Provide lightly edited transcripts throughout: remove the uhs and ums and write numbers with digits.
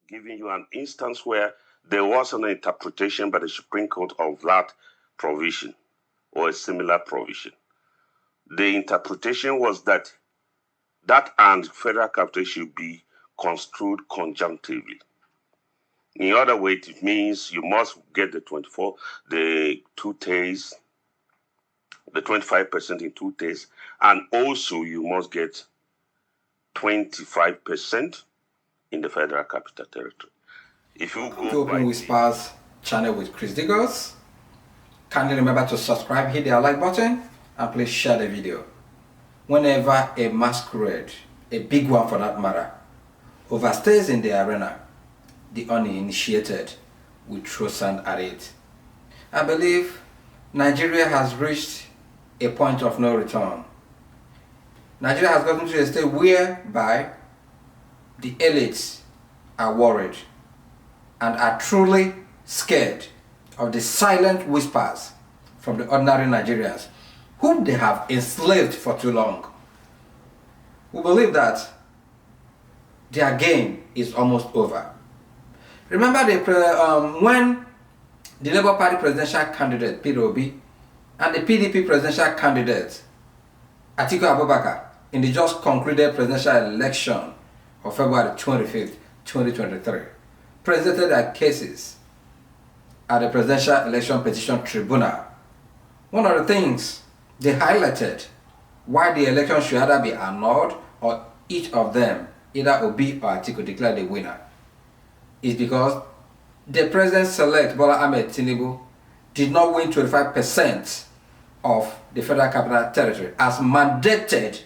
giving you an instance where there was an interpretation by the Supreme Court of that provision or a similar provision. The interpretation was that and federal capital should be construed conjunctively. In other words, it means you must get the 2 days, the 25% in 2 days, and also you must get 25% in the federal capital territory. If you go to Open Whispers channel with Chris Diggers, kindly remember to subscribe, hit the like button, and please share the video. Whenever a masquerade, a big one for that matter, overstays in the arena, the uninitiated will throw sand at it. I believe Nigeria has reached a point of no return. Nigeria has gotten to a state whereby the elites are worried and are truly scared of the silent whispers from the ordinary Nigerians whom they have enslaved for too long, who believe that their game is almost over. Remember when the Labour Party presidential candidate Peter Obi and the PDP presidential candidate Atiku Abubakar in the just concluded presidential election of February 25th, 2023, presented their cases at the Presidential Election Petition Tribunal. One of the things they highlighted why the election should either be annulled or each of them, either Obi or Atiku, declare the winner is because the President-elect Bola Ahmed Tinubu did not win 25% of the Federal Capital Territory as mandated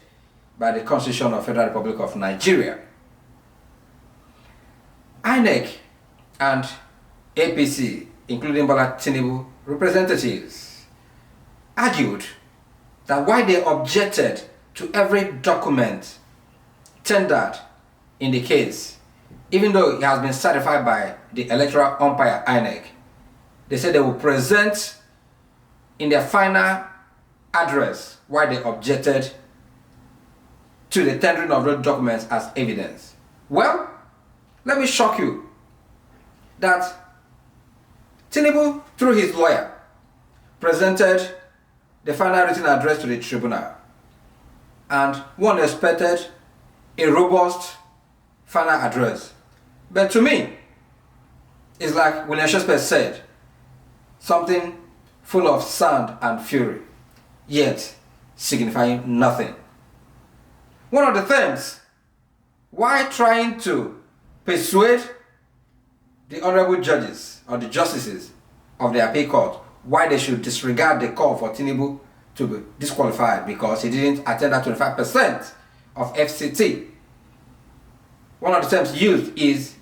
by the Constitution of Federal Republic of Nigeria. INEC and APC, including Bola Tinubu representatives, argued that while they objected to every document tendered in the case, even though it has been certified by the electoral umpire INEC, they said they will present in their final address why they objected to the tendering of those documents as evidence. Well, let me shock you that Tinubu, through his lawyer, presented the final written address to the tribunal, and one expected a robust final address. But to me, it's like William Shakespeare said, something full of sand and fury, yet signifying nothing. One of the things, why trying to persuade the honorable judges or the justices of the appeal court why they should disregard the call for Tinubu to be disqualified because he didn't attend that 25% of FCT. One of the terms used is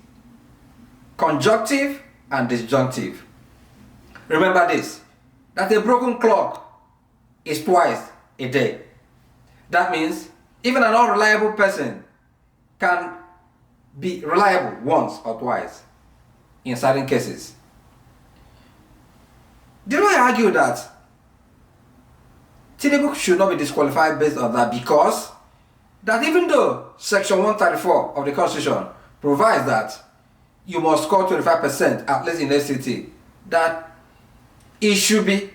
conjunctive and disjunctive. Remember this, that a broken clock is twice a day. That means even an unreliable person can be reliable once or twice in certain cases. Did I argue that Tinubu should not be disqualified based on that because that even though Section 134 of the Constitution provides that you must score 25% at least in FCT, that it should be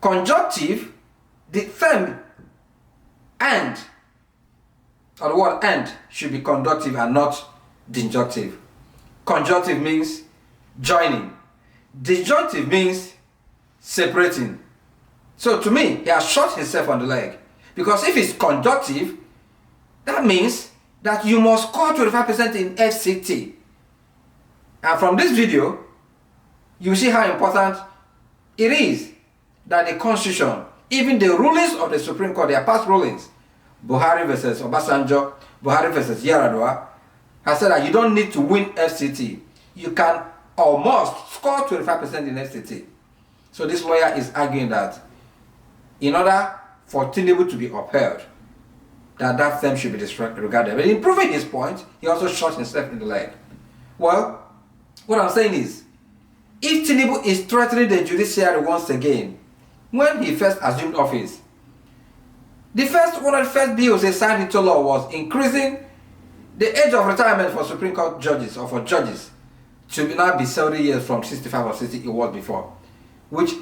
conjunctive, the term and, or the word and, should be conjunctive and not disjunctive. Conjunctive means joining. Disjunctive means separating. So to me, he has shot himself on the leg. Because if it's conjunctive, that means that you must score 25% in FCT. And from this video, you see how important it is that the Constitution, even the rulings of the Supreme Court, their past rulings, Buhari versus Obasanjo, Buhari versus Yar'Adua, has said that you don't need to win FCT. You can or must score 25% in FCT. So this lawyer is arguing that in order for Tinubu to be upheld, that term should be disregarded. But in proving his point, he also shot himself in the leg. Well, what I'm saying is, if Tinubu is threatening the judiciary once again, when he first assumed office, one of the first bills he signed into law was increasing The age of retirement for Supreme Court judges or for judges should now be 70 years from 65 or 60 it was before. Which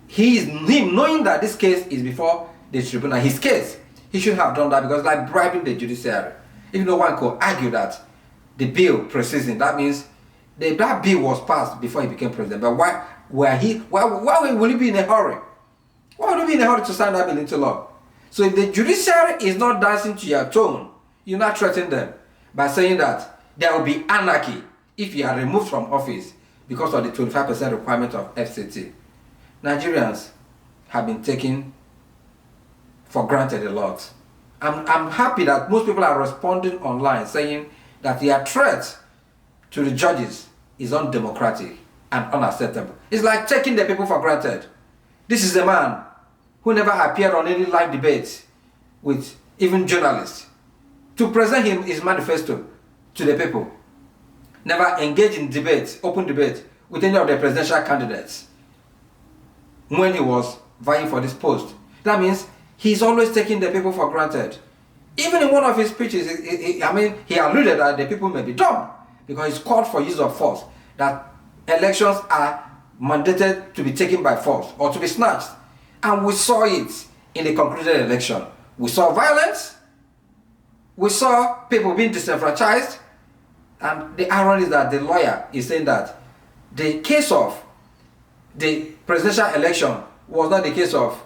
him knowing that this case is before the tribunal, his case, he should have done that because it's like bribing the judiciary. Even though one could argue that the bill precedes him, that means that bill was passed before he became president. But why will he be in a hurry? Why would he be in a hurry to sign that bill into law? So if the judiciary is not dancing to your tone, you not threaten them by saying that there will be anarchy if you are removed from office because of the 25% requirement of FCT. Nigerians have been taken for granted a lot. I'm happy that most people are responding online saying that their threat to the judges is undemocratic and unacceptable. It's like taking the people for granted. This is a man who never appeared on any live debate with even journalists to present his manifesto to the people. Never engaged in debate, open debate, with any of the presidential candidates when he was vying for this post. That means he's always taking the people for granted. Even in one of his speeches, he alluded that the people may be dumb because he's called for use of force, that elections are mandated to be taken by force or to be snatched. And we saw it in the concluded election. We saw violence, we saw people being disenfranchised, and the irony is that the lawyer is saying that the case of the presidential election was not the case of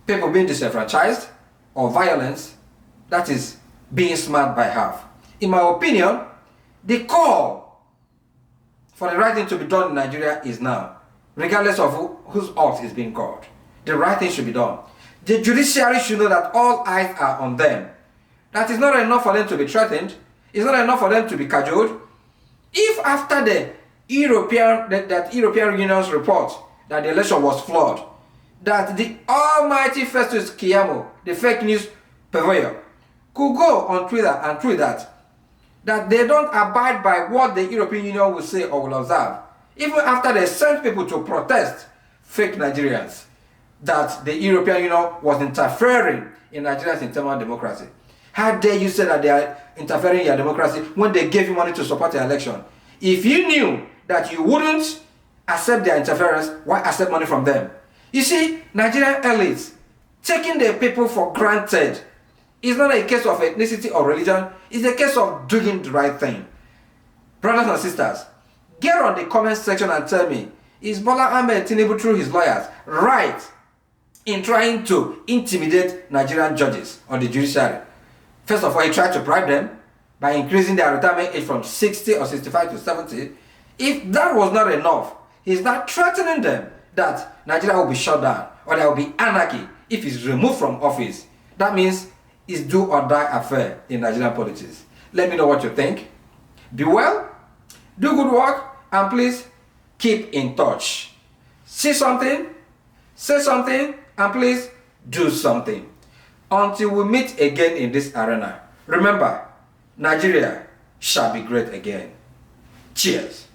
people being disenfranchised or violence, that is being smart by half. In my opinion, the call for the right thing to be done in Nigeria is now, regardless of whose oath is being called. The right thing should be done. The judiciary should know that all eyes are on them. That is not enough for them to be threatened. It's not enough for them to be cajoled. If after the European Union's report that the election was flawed, that the almighty Festus Keyamo, the fake news purveyor, could go on Twitter and tweet that they don't abide by what the European Union will say or will observe, even after they sent people to protest, fake Nigerians, that the European Union was interfering in Nigeria's internal democracy. How dare you say that they are interfering in your democracy when they gave you money to support the election? If you knew that you wouldn't accept their interference, why accept money from them? You see, Nigerian elites taking the people for granted is not a case of ethnicity or religion, it's a case of doing the right thing. Brothers and sisters, get on the comment section and tell me, is Bola Ahmed Tinubu through his lawyers right in trying to intimidate Nigerian judges or the judiciary? First of all, he tried to bribe them by increasing their retirement age from 60 or 65 to 70. If that was not enough, he's not threatening them that Nigeria will be shut down or there will be anarchy if he's removed from office. That means it's do or die affair in Nigerian politics. Let me know what you think. Be well, do good work, and please keep in touch. See something, say something, and please do something. Until we meet again in this arena, remember, Nigeria shall be great again. Cheers.